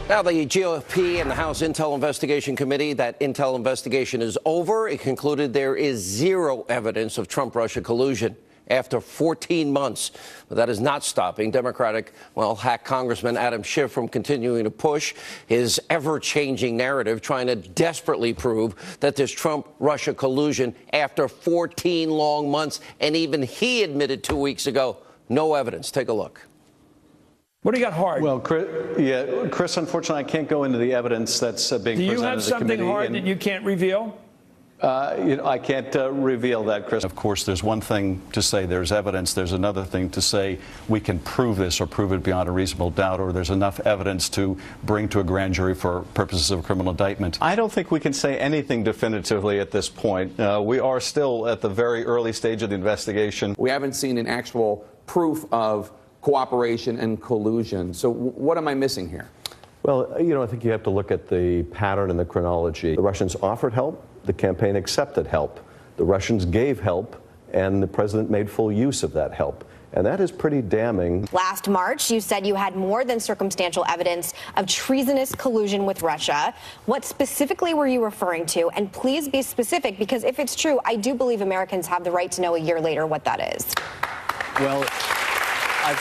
Now, the GOP and the House Intel Investigation Committee, that Intel investigation is over. It concluded there is zero evidence of Trump-Russia collusion after 14 months. But that is not stopping Democratic, hack Congressman Adam Schiff from continuing to push his ever-changing narrative, trying to desperately prove that there's Trump-Russia collusion after 14 long months. And even he admitted 2 weeks ago, no evidence. Take a look. What do you got hard? Well, Chris, unfortunately, I can't go into the evidence that's being presented to the committee. Do you have something hard that you can't reveal? I can't reveal that, Chris. Of course, there's one thing to say there's evidence. There's another thing to say we can prove this or prove it beyond a reasonable doubt, or there's enough evidence to bring to a grand jury for purposes of criminal indictment. I don't think we can say anything definitively at this point. We are still at the very early stage of the investigation. We haven't seen an actual proof of cooperation and collusion. So what am I missing here? Well, I think you have to look at the pattern and the chronology. The Russians offered help. The campaign accepted help. The Russians gave help, and the president made full use of that help. And that is pretty damning. Last March, you said you had more than circumstantial evidence of treasonous collusion with Russia. What specifically were you referring to? And please be specific, because if it's true, I do believe Americans have the right to know a year later what that is. Well, I've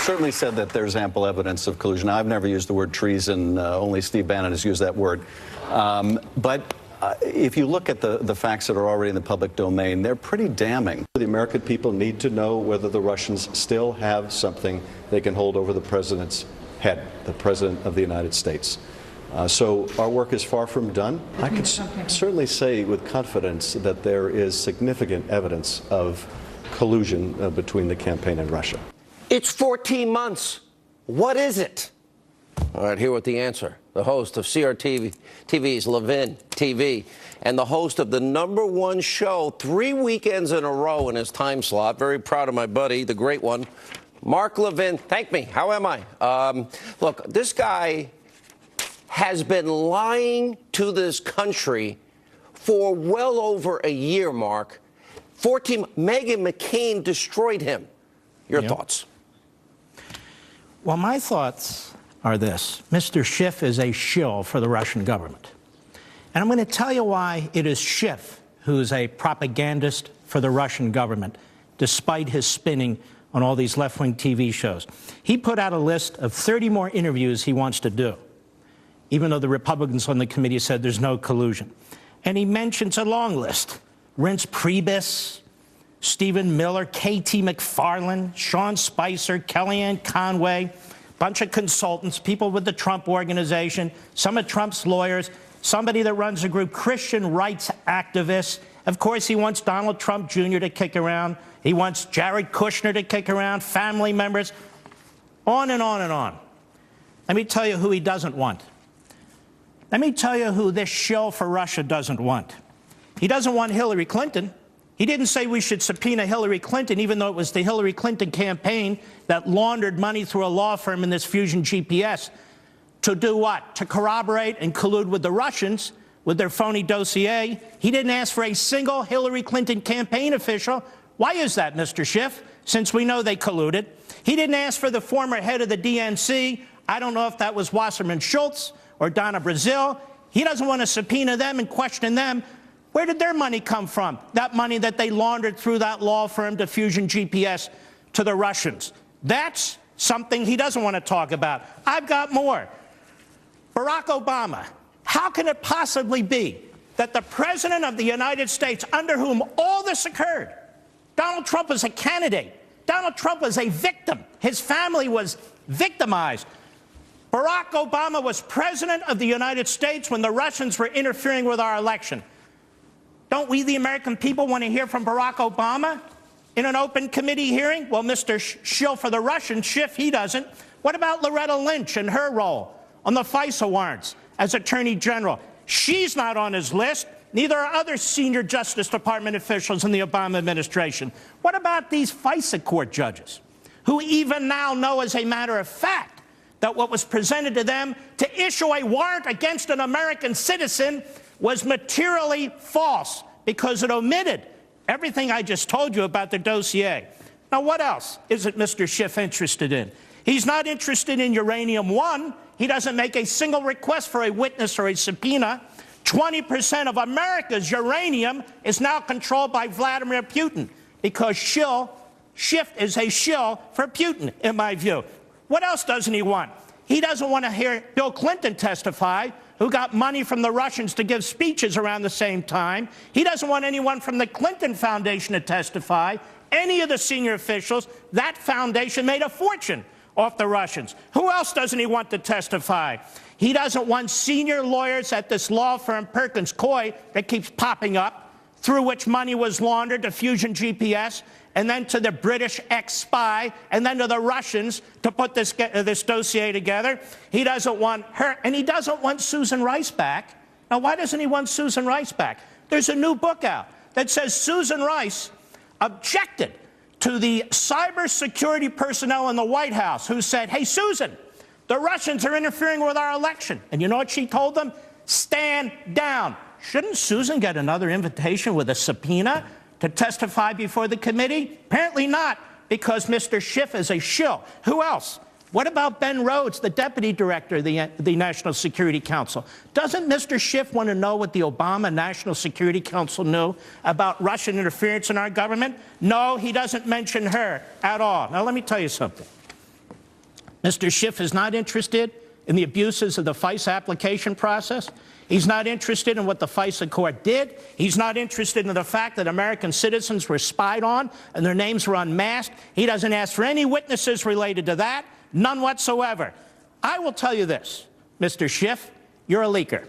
certainly said that there's ample evidence of collusion. I've never used the word treason. Only Steve Bannon has used that word. But if you look at the facts that are already in the public domain, they're pretty damning. The American people need to know whether the Russians still have something they can hold over the president's head, the president of the United States. So our work is far from done. I could certainly say with confidence that there is significant evidence of collusion between the campaign and Russia. It's 14 months. What is it? All right, here with the answer. The host of CRTV's Levin TV and the host of the #1 show 3 weekends in a row in his time slot. Very proud of my buddy, the great one, Mark Levin. Thank me. How am I? Look, this guy has been lying to this country for well over a year, Mark. Meghan McCain destroyed him. Your thoughts? Well, my thoughts are this. Mr. Schiff is a shill for the Russian government. And I'm going to tell you why it is Schiff who's a propagandist for the Russian government, despite his spinning on all these left-wing TV shows. He put out a list of 30 more interviews he wants to do, even though the Republicans on the committee said there's no collusion. And he mentions a long list. Reince Priebus, Stephen Miller, K.T. McFarland, Sean Spicer, Kellyanne Conway, bunch of consultants, people with the Trump Organization, some of Trump's lawyers, somebody that runs a group, Christian rights activists. Of course, he wants Donald Trump Jr. to kick around. He wants Jared Kushner to kick around, family members, on and on and on. Let me tell you who he doesn't want. Let me tell you who this shill for Russia doesn't want. He doesn't want Hillary Clinton. He didn't say we should subpoena Hillary Clinton, even though it was the Hillary Clinton campaign that laundered money through a law firm in this Fusion GPS. To do what? To corroborate and collude with the Russians with their phony dossier. He didn't ask for a single Hillary Clinton campaign official. Why is that, Mr. Schiff, since we know they colluded? He didn't ask for the former head of the DNC. I don't know if that was Wasserman Schultz or Donna Brazil. He doesn't want to subpoena them and question them. Where did their money come from? That money that they laundered through that law firm to Fusion GPS to the Russians. That's something he doesn't want to talk about. I've got more. Barack Obama. How can it possibly be that the President of the United States, under whom all this occurred, Donald Trump was a candidate. Donald Trump was a victim. His family was victimized. Barack Obama was President of the United States when the Russians were interfering with our election. Don't we, the American people, want to hear from Barack Obama in an open committee hearing? Well, Mr. Shill for the Russian, Schiff, he doesn't. What about Loretta Lynch and her role on the FISA warrants as Attorney General? She's not on his list. Neither are other senior Justice Department officials in the Obama administration. What about these FISA court judges who even now know as a matter of fact that what was presented to them to issue a warrant against an American citizen was materially false because it omitted everything I just told you about the dossier? Now, what else isn't Mr. Schiff interested in? He's not interested in uranium one. He doesn't make a single request for a witness or a subpoena. 20% of America's uranium is now controlled by Vladimir Putin because Schiff is a shill for Putin, in my view. What else doesn't he want? He doesn't want to hear Bill Clinton testify, who got money from the Russians to give speeches around the same time. He doesn't want anyone from the Clinton Foundation to testify, any of the senior officials. That foundation made a fortune off the Russians. Who else doesn't he want to testify? He doesn't want senior lawyers at this law firm, Perkins Coie, that keeps popping up, through which money was laundered to Fusion GPS, and then to the British ex-spy, and then to the Russians to put this dossier together. He doesn't want her, and he doesn't want Susan Rice back. Now, why doesn't he want Susan Rice back? There's a new book out that says Susan Rice objected to the cybersecurity personnel in the White House who said, hey, Susan, the Russians are interfering with our election. And you know what she told them? Stand down. Shouldn't Susan get another invitation with a subpoena to testify before the committee? Apparently not, because Mr. Schiff is a shill. Who else? What about Ben Rhodes, the deputy director of the National Security Council? Doesn't Mr. Schiff want to know what the Obama National Security Council knew about Russian interference in our government? No, he doesn't mention her at all. Now, let me tell you something. Mr. Schiff is not interested in the abuses of the FISA application process. He's not interested in what the FISA court did. He's not interested in the fact that American citizens were spied on and their names were unmasked. He doesn't ask for any witnesses related to that, none whatsoever. I will tell you this, Mr. Schiff, you're a leaker.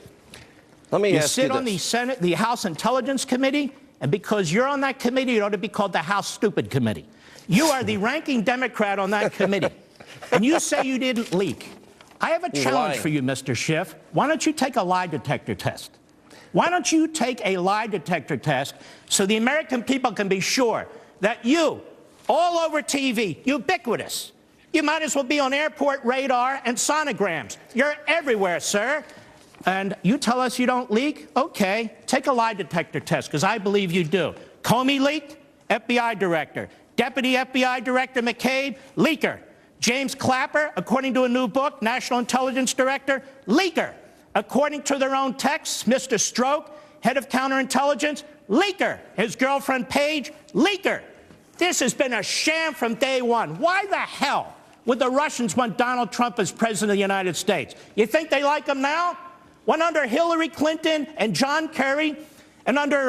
Let me ask you sit on the House Intelligence Committee, and because you're on that committee, it ought to be called the House Stupid Committee. You are the ranking Democrat on that committee, and you say you didn't leak. I have a challenge for you, Mr. Schiff. Why don't you take a lie detector test? Why don't you take a lie detector test so the American people can be sure that you, all over TV, ubiquitous, you might as well be on airport radar and sonograms. You're everywhere, sir. And you tell us you don't leak? Okay, take a lie detector test, because I believe you do. Comey leaked, FBI director. Deputy FBI Director McCabe, leaker. James Clapper, according to a new book, National Intelligence Director, leaker. According to their own texts, Mr. Stroke, head of counterintelligence, leaker. His girlfriend Paige, leaker. This has been a sham from day one. Why the hell would the Russians want Donald Trump as president of the United States? You think they like him now? When under Hillary Clinton and John Kerry and under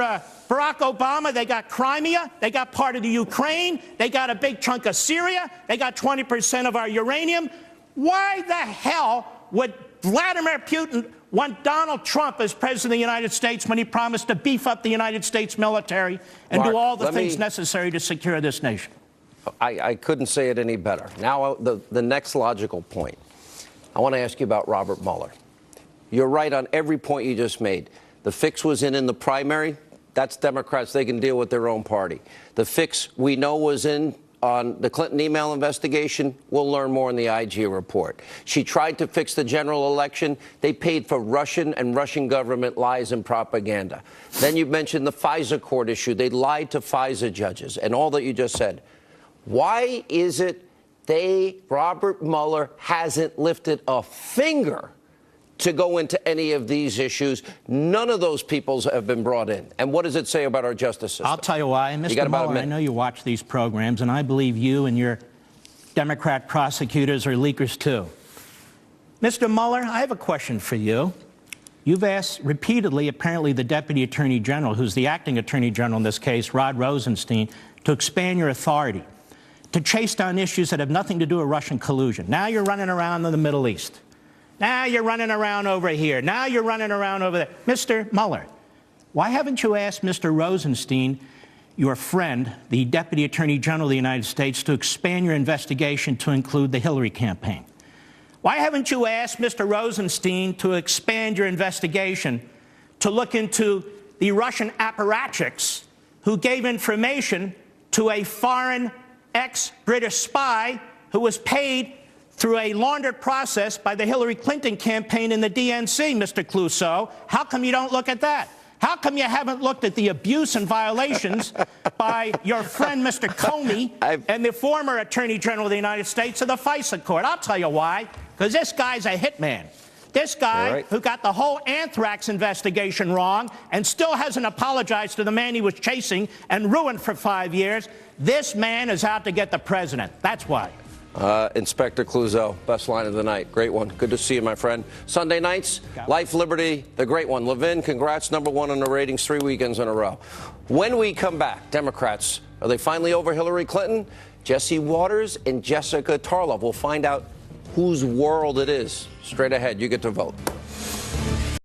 Barack Obama, they got Crimea, they got part of the Ukraine, they got a big chunk of Syria, they got 20% of our uranium. Why the hell would Vladimir Putin want Donald Trump as president of the United States when he promised to beef up the United States military and do all the things necessary to secure this nation? I couldn't say it any better. Now, the next logical point. I want to ask you about Robert Mueller. You're right on every point you just made. The fix was in the primary. That's Democrats. They can deal with their own party. The fix we know was in on the Clinton email investigation. We'll learn more in the IG report. She tried to fix the general election. They paid for Russian and Russian government lies and propaganda. Then you mentioned the FISA court issue. They lied to FISA judges and all that you just said. Why is it Robert Mueller hasn't lifted a finger to go into any of these issues? None of those people have been brought in. And what does it say about our justice system? I'll tell you why. Mr. Mueller, I know you watch these programs, and I believe you and your Democrat prosecutors are leakers, too. Mr. Mueller, I have a question for you. You've asked repeatedly, apparently, the Deputy Attorney General, who's the acting Attorney General in this case, Rod Rosenstein, to expand your authority, to chase down issues that have nothing to do with Russian collusion. Now you're running around in the Middle East. Now you're running around over here. Now you're running around over there. Mr. Mueller, why haven't you asked Mr. Rosenstein, your friend, the Deputy Attorney General of the United States, to expand your investigation to include the Hillary campaign? Why haven't you asked Mr. Rosenstein to expand your investigation to look into the Russian apparatchiks who gave information to a foreign ex-British spy who was paid through a laundered process by the Hillary Clinton campaign in the DNC, Mr. Clouseau? How come you don't look at that? How come you haven't looked at the abuse and violations by your friend, Mr. Comey, and the former Attorney General of the United States of the FISA court? I'll tell you why. Because this guy's a hitman. This guy who got the whole anthrax investigation wrong and still hasn't apologized to the man he was chasing and ruined for 5 years, this man is out to get the president. That's why. Inspector Clouseau, best line of the night. Great one. Good to see you, my friend. Sunday nights, Life, Liberty, the great one. Levin, congrats, #1 in the ratings 3 weekends in a row. When we come back, Democrats, are they finally over Hillary Clinton? Jesse Waters and Jessica Tarlov will find out whose world it is. Straight ahead, you get to vote.